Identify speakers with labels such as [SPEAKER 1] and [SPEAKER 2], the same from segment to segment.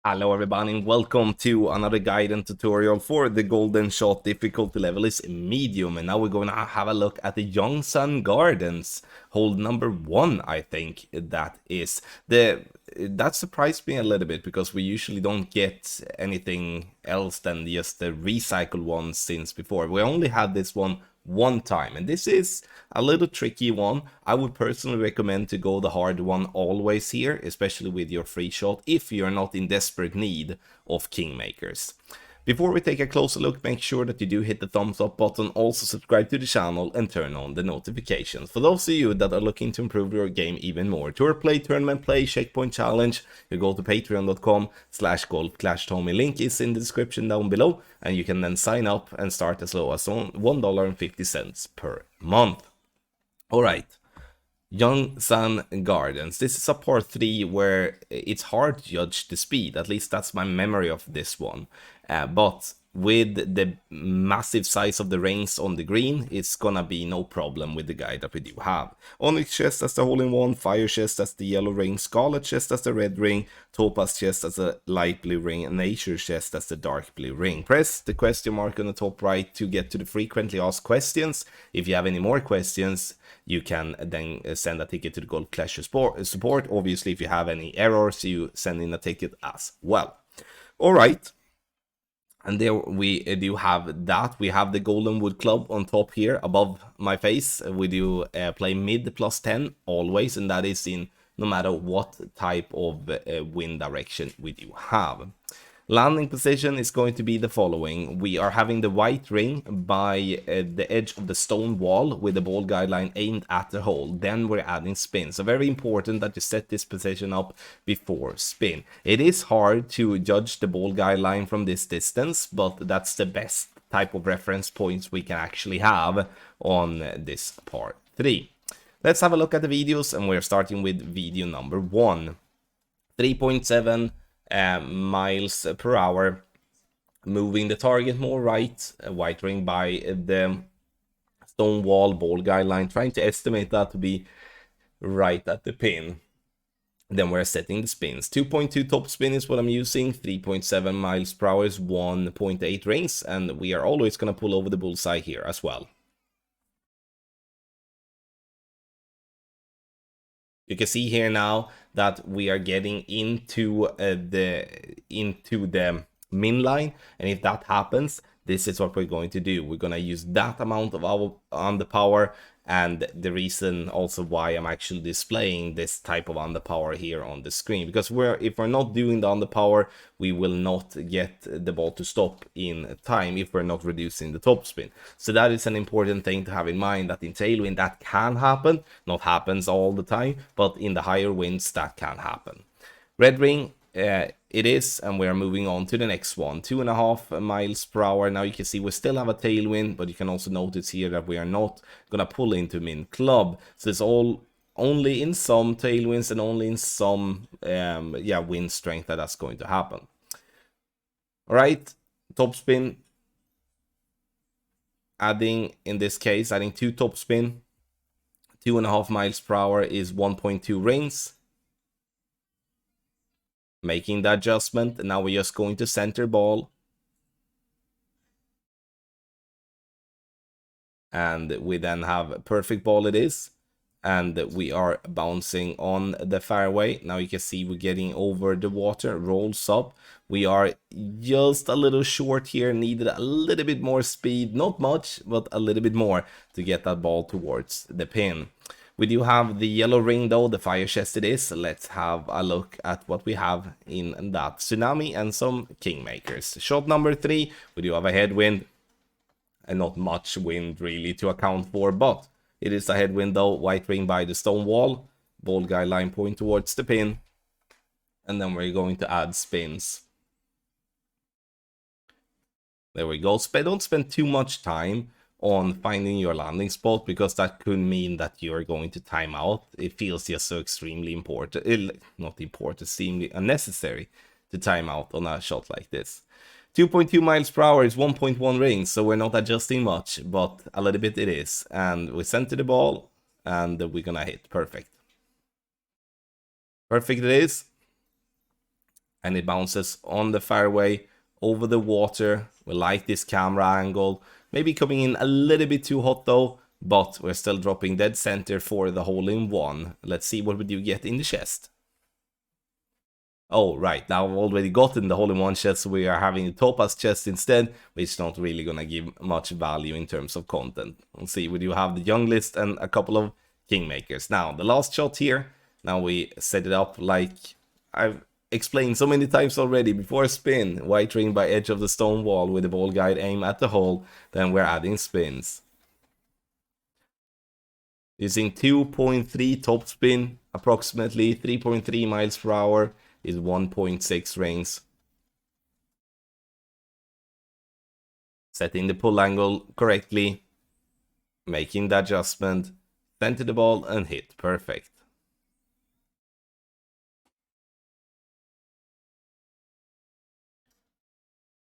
[SPEAKER 1] Hello everybody and welcome to another guide and tutorial for the golden shot. Difficulty level is medium, and now we're going to have a look at the Yongsan Gardens. Hold number 1, I think that is. That surprised me a little bit because we usually don't get anything else than just the recycled ones since before. We only had this one time, and this is a little tricky one. I would personally recommend to go the hard one always here, especially with your free shot if you're not in desperate need of kingmakers. Before we take a closer look, make sure that you do hit the thumbs up button, also subscribe to the channel and turn on the notifications. For those of you that are looking to improve your game even more, tour play, tournament play, checkpoint challenge, you go to patreon.com/golfclashtommy. Link is in the description down below, and you can then sign up and start as low as $1.50 per month. Alright. Yongsan Gardens. This is a part 3 where it's hard to judge the speed, at least that's my memory of this one. But with the massive size of the rings on the green, it's gonna be no problem with the guide that we do have. Onyx chest as the hole-in-one, fire chest as the yellow ring, scarlet chest as the red ring, topaz chest as the light blue ring, and nature chest as the dark blue ring. Press the question mark on the top right to get to the frequently asked questions. If you have any more questions, you can then send a ticket to the Golf Clash support. Obviously, if you have any errors, you send in a ticket as well. Alright. And there we do have that. We have the Golden Wood Club on top here above my face. We do play mid +10 always, and that is in no matter what type of wind direction we do have. Landing position is going to be the following. We are having the white ring by the edge of the stone wall with the ball guideline aimed at the hole. Then we're adding spin. So very important that you set this position up before spin. It is hard to judge the ball guideline from this distance, but that's the best type of reference points we can actually have on this part 3. Let's have a look at the videos, and we're starting with video number 1. 3.7 miles per hour, moving the target more right, white ring by the stone wall, ball guideline, trying to estimate that to be right at the pin. Then we're setting the spins. 2.2 top spin is what I'm using, 3.7 miles per hour is 1.8 rings, and we are always going to pull over the bullseye here as well. You can see here now that we are getting into the min line, and if that happens, this is what we're going to do. We're going to use that amount of our underpower, and the reason also why I'm actually displaying this type of underpower here on the screen, because if we're not doing the underpower, we will not get the ball to stop in time if we're not reducing the topspin. So that is an important thing to have in mind, that in tailwind that can happen, not happens all the time, but in the higher winds that can happen. Red ring, it is, and we are moving on to the next one. 2.5 miles per hour. Now you can see we still have a tailwind, but you can also notice here that we are not gonna pull into min club. So it's all only in some tailwinds and only in some wind strength that's going to happen. All right, top spin. In this case, adding 2 top spin. 2.5 miles per hour is 1.2 rings. Making the adjustment, and now we're just going to center ball, and we then have perfect ball it is, and we are bouncing on the fairway. Now you can see we're getting over the water, rolls up. We are just a little short here, needed a little bit more speed, not much, but a little bit more to get that ball towards the pin. We do have the yellow ring though, the fire chest it is. Let's have a look at what we have in that. Tsunami and some kingmakers. Shot number 3, we do have a headwind. And not much wind really to account for, but it is a headwind though. White ring by the stone wall. Ball guideline point towards the pin. And then we're going to add spins. There we go. Don't spend too much time on finding your landing spot, because that could mean that you're going to time out. It feels just so extremely important, not important, seemingly unnecessary to time out on a shot like this. 2.2 miles per hour is 1.1 rings, so we're not adjusting much, but a little bit it is. And we center the ball, and we're gonna hit. Perfect. Perfect it is. and it bounces on the fairway over the water. We like this camera angle. Maybe coming in a little bit too hot though, but we're still dropping dead center for the hole-in-one. Let's see what we do get in the chest. Oh, right, now I've already gotten the hole-in-one chest, so we are having the topaz chest instead, which is not really gonna give much value in terms of content. Let's see, we do have the young list and a couple of kingmakers. Now, the last shot here, now we set it up like I've explained so many times already. Before spin, white ring by edge of the stone wall with the ball guide aim at the hole, then we're adding spins. Using 2.3 top spin, approximately 3.3 miles per hour, is 1.6 rings. Setting the pull angle correctly, making the adjustment, center the ball and hit. Perfect.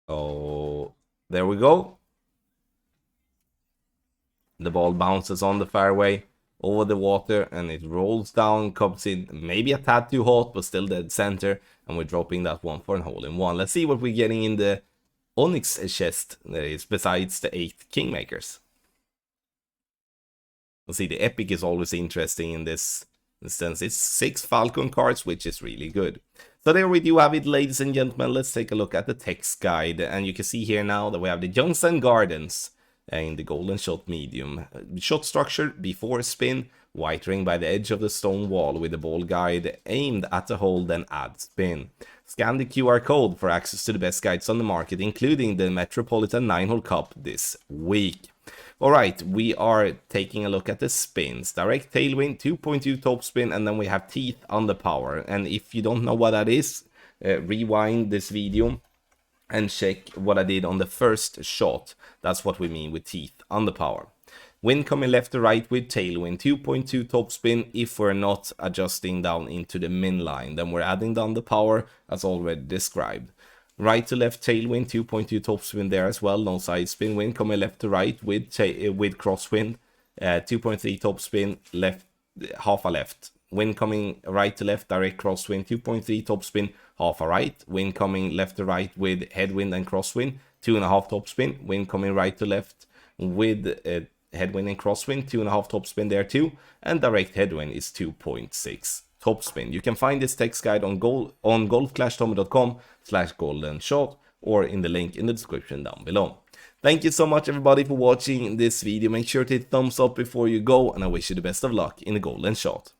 [SPEAKER 1] Oh, there we go. The ball bounces on the fairway over the water and it rolls down, comes in maybe a tad too hot, but still dead center, and we're dropping that one for a hole-in-one. Let's see what we're getting in the Onyx chest that is besides the 8 kingmakers. We'll see, the epic is always interesting in this instance. It's 6 Falcon cards, which is really good. So there we do have it, ladies and gentlemen. Let's take a look at the text guide, and you can see here now that we have the Yongsan Gardens in the golden shot medium. Shot structure before spin, white ring by the edge of the stone wall with the ball guide aimed at the hole, then add spin. Scan the QR code for access to the best guides on the market, including the Metropolitan 9-hole cup this week. Alright, we are taking a look at the spins. Direct tailwind, 2.2 top spin, and then we have teeth on the power. And if you don't know what that is, rewind this video and check what I did on the first shot. That's what we mean with teeth on the power. Wind coming left to right with tailwind, 2.2 top spin if we're not adjusting down into the min line. Then we're adding down the power as already described. Right to left tailwind, 2.2 top spin there as well, no side spin. Wind coming left to right with crosswind, 2.3 top spin, left, half a left. Wind coming right to left, direct crosswind, 2.3 top spin, half a right. Wind coming left to right with headwind and crosswind, 2.5 top spin. Wind coming right to left with headwind and crosswind, 2.5 top spin there too. And direct headwind is 2.6 top spin. You can find this text guide on golfclashtommy.com/goldenshot or in the link in the description down below. Thank you so much everybody for watching this video. Make sure to hit thumbs up before you go, and I wish you the best of luck in the golden shot.